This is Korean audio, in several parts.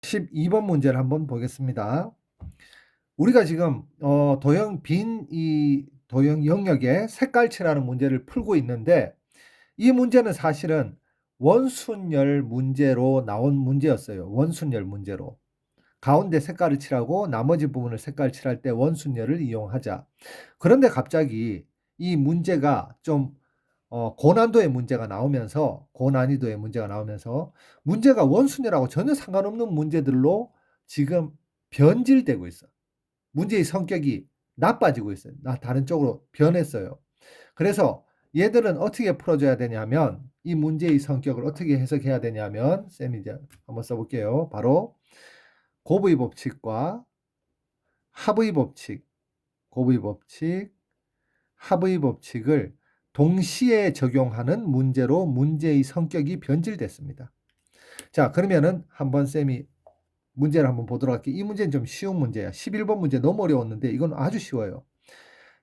12번 문제를 한번 보겠습니다. 우리가 지금 도형 영역의 색깔칠하는 문제를 풀고 있는데, 이 문제는 사실은 원순열 문제로 나온 문제였어요. 원순열 문제로. 가운데 색깔을 칠하고 나머지 부분을 색깔 칠할 때 원순열을 이용하자. 그런데 갑자기 이 문제가 좀 고난이도의 문제가 나오면서 문제가 원순열하고 전혀 상관없는 문제들로 지금 변질되고 있어. 문제의 성격이 나빠지고 있어요. 다른 쪽으로 변했어요. 그래서 얘들은 어떻게 풀어줘야 되냐면, 이 문제의 성격을 어떻게 해석해야 되냐면, 쌤이 이제 한번 써볼게요. 바로 곱의 법칙과 합의 법칙, 곱의 법칙, 합의 법칙을 동시에 적용하는 문제로 문제의 성격이 변질됐습니다. 자, 그러면은 한번 쌤이 문제를 한번 보도록 할게요. 이 문제는 좀 쉬운 문제야. 11번 문제 너무 어려웠는데 이건 아주 쉬워요.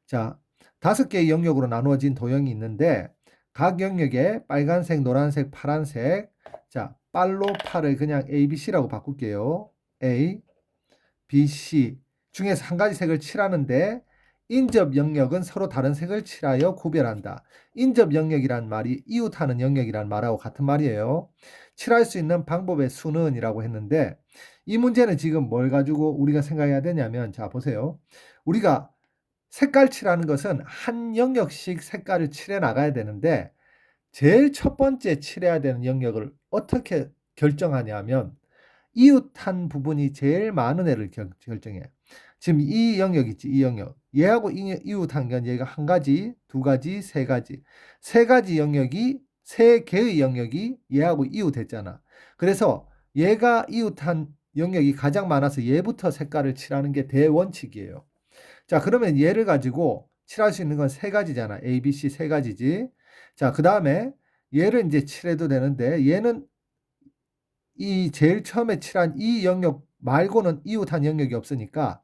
자, 5개의 영역으로 나누어진 도형이 있는데, 각 영역에 빨간색, 노란색, 파란색, 자, 빨로 팔을 그냥 A, B, C라고 바꿀게요. A, B, C 중에서 한 가지 색을 칠하는데, 인접 영역은 서로 다른 색을 칠하여 구별한다. 인접 영역이란 말이 이웃하는 영역이란 말하고 같은 말이에요. 칠할 수 있는 방법의 수는 이라고 했는데, 이 문제는 지금 뭘 가지고 우리가 생각해야 되냐면, 자, 보세요. 우리가 색깔 칠하는 것은 한 영역씩 색깔을 칠해 나가야 되는데, 제일 첫 번째 칠해야 되는 영역을 어떻게 결정하냐면, 이웃한 부분이 제일 많은 애를 결정해. 지금 이 영역 있지, 이 영역. 얘하고 이웃한 건 얘가 한 가지, 두 가지, 세 가지. 세 가지 영역이, 세 개의 영역이 얘하고 이웃했잖아. 그래서 얘가 이웃한 영역이 가장 많아서 얘부터 색깔을 칠하는 게 대원칙이에요. 자, 그러면 얘를 가지고 칠할 수 있는 건 세 가지잖아. A, B, C 세 가지지. 자, 그 다음에 얘를 이제 칠해도 되는데, 얘는 이 제일 처음에 칠한 이 영역 말고는 이웃한 영역이 없으니까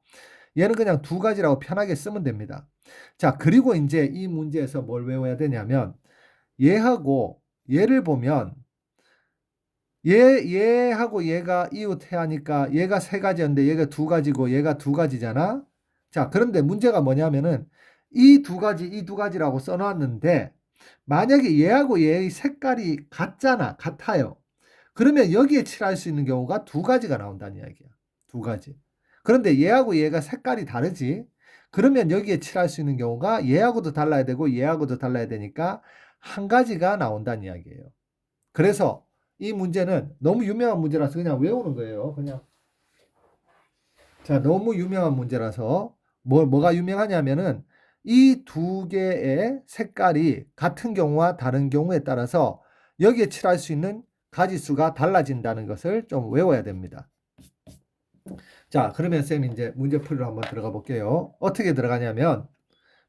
얘는 그냥 두 가지라고 편하게 쓰면 됩니다. 자, 그리고 이제 이 문제에서 뭘 외워야 되냐면, 얘하고 얘를 보면 얘하고 얘가 이웃해 하니까 얘가 세 가지였는데 얘가 두 가지고 얘가 두 가지잖아. 자, 그런데 문제가 뭐냐면은 이 두 가지라고 써놨는데, 만약에 얘하고 얘의 색깔이 같아요. 그러면 여기에 칠할 수 있는 경우가 두 가지가 나온다는 이야기야. 두 가지. 그런데 얘하고 얘가 색깔이 다르지. 그러면 여기에 칠할 수 있는 경우가 얘하고도 달라야 되고 얘하고도 달라야 되니까 한 가지가 나온다는 이야기예요. 그래서 이 문제는 너무 유명한 문제라서 그냥 외우는 거예요. 그냥. 자, 너무 유명한 문제라서 뭐가 유명하냐면은 이 두 개의 색깔이 같은 경우와 다른 경우에 따라서 여기에 칠할 수 있는 가지수가 달라진다는 것을 좀 외워야 됩니다. 자, 그러면 쌤이 이제 문제풀이로 한번 들어가 볼게요. 어떻게 들어가냐면,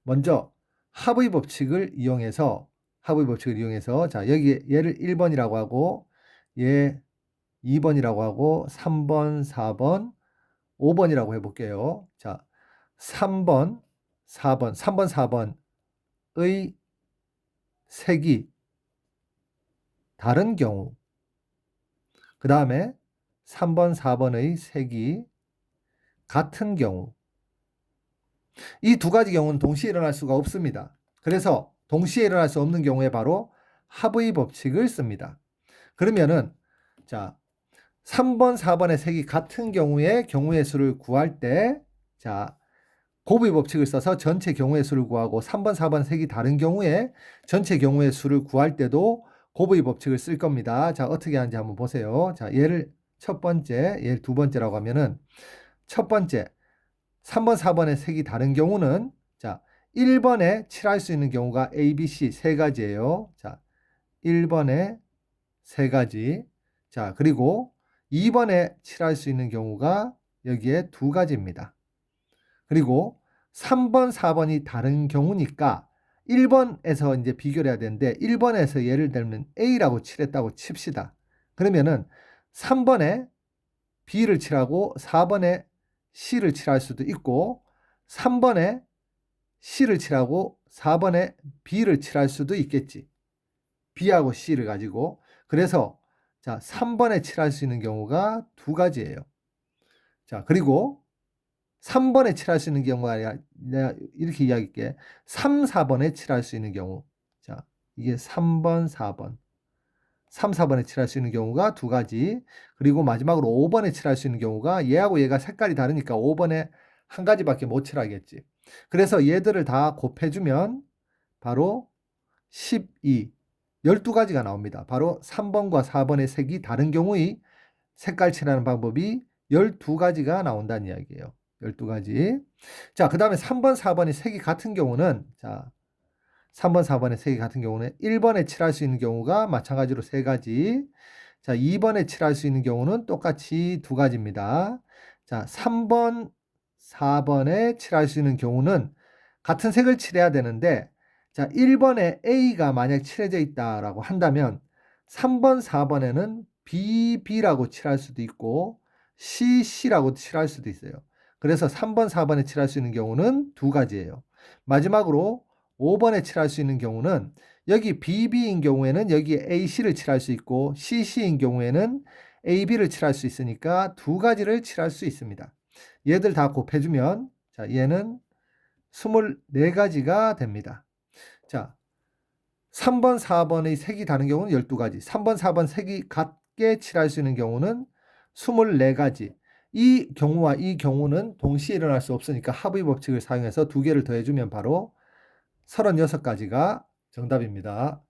먼저 합의 법칙을 이용해서 자, 여기 얘를 1번이라고 하고 얘 2번이라고 하고 3번, 4번, 5번이라고 해볼게요. 자, 3번, 4번의 색이 다른 경우, 그 다음에 3번, 4번의 색이 같은 경우, 이 두 가지 경우는 동시에 일어날 수가 없습니다. 그래서 동시에 일어날 수 없는 경우에 바로 합의 법칙을 씁니다. 그러면은, 자, 3번, 4번의 색이 같은 경우의 수를 구할 때, 자, 곱의 법칙을 써서 전체 경우의 수를 구하고, 3번, 4번 색이 다른 경우에 전체 경우의 수를 구할 때도 곱의 법칙을 쓸 겁니다. 자, 어떻게 하는지 한번 보세요. 자, 얘를 두 번째라고 하면은, 첫 번째, 3번, 4번의 색이 다른 경우는, 자, 1번에 칠할 수 있는 경우가 A, B, C 세 가지예요. 자, 1번에 세 가지. 자, 그리고 2번에 칠할 수 있는 경우가 여기에 두 가지입니다. 그리고 3번, 4번이 다른 경우니까 1번에서 이제 비교를 해야 되는데, 1번에서 예를 들면 A라고 칠했다고 칩시다. 그러면은 3번에 B를 칠하고 4번에 C를 칠할 수도 있고, 3번에 C를 칠하고 4번에 B를 칠할 수도 있겠지. B하고 C를 가지고. 그래서 자, 3번에 칠할 수 있는 경우가 두 가지예요. 자, 그리고 3번에 칠할 수 있는 경우가 아니라 내가 이렇게 이야기할게. 3, 4번에 칠할 수 있는 경우. 자, 이게 3번, 4번. 3, 4번에 칠할 수 있는 경우가 두 가지. 그리고 마지막으로 5번에 칠할 수 있는 경우가 얘하고 얘가 색깔이 다르니까 5번에 한 가지밖에 못 칠하겠지. 그래서 얘들을 다 곱해주면 바로 12, 12가지가 나옵니다. 바로 3번과 4번의 색이 다른 경우의 색깔 칠하는 방법이 12가지가 나온다는 이야기예요. 12가지. 자, 그 다음에 3번, 4번의 색이 같은 경우는, 자, 3번, 4번의 색이 같은 경우는 1번에 칠할 수 있는 경우가 마찬가지로 3가지. 자, 2번에 칠할 수 있는 경우는 똑같이 2가지입니다. 자, 3번, 4번에 칠할 수 있는 경우는 같은 색을 칠해야 되는데, 자, 1번에 A가 만약 칠해져 있다라고 한다면 3번, 4번에는 BB라고 칠할 수도 있고 CC라고 칠할 수도 있어요. 그래서 3번, 4번에 칠할 수 있는 경우는 2가지예요. 마지막으로 5번에 칠할 수 있는 경우는 여기 BB인 경우에는 여기 AC를 칠할 수 있고 CC인 경우에는 AB를 칠할 수 있으니까 2가지를 칠할 수 있습니다. 얘들 다 곱해주면 자, 얘는 24가지가 됩니다. 자, 3번, 4번의 색이 다른 경우는 12가지, 3번, 4번 색이 같게 칠할 수 있는 경우는 24가지. 이 경우와 이 경우는 동시에 일어날 수 없으니까 합의 법칙을 사용해서 2개를 더해주면 바로 36가지가 정답입니다.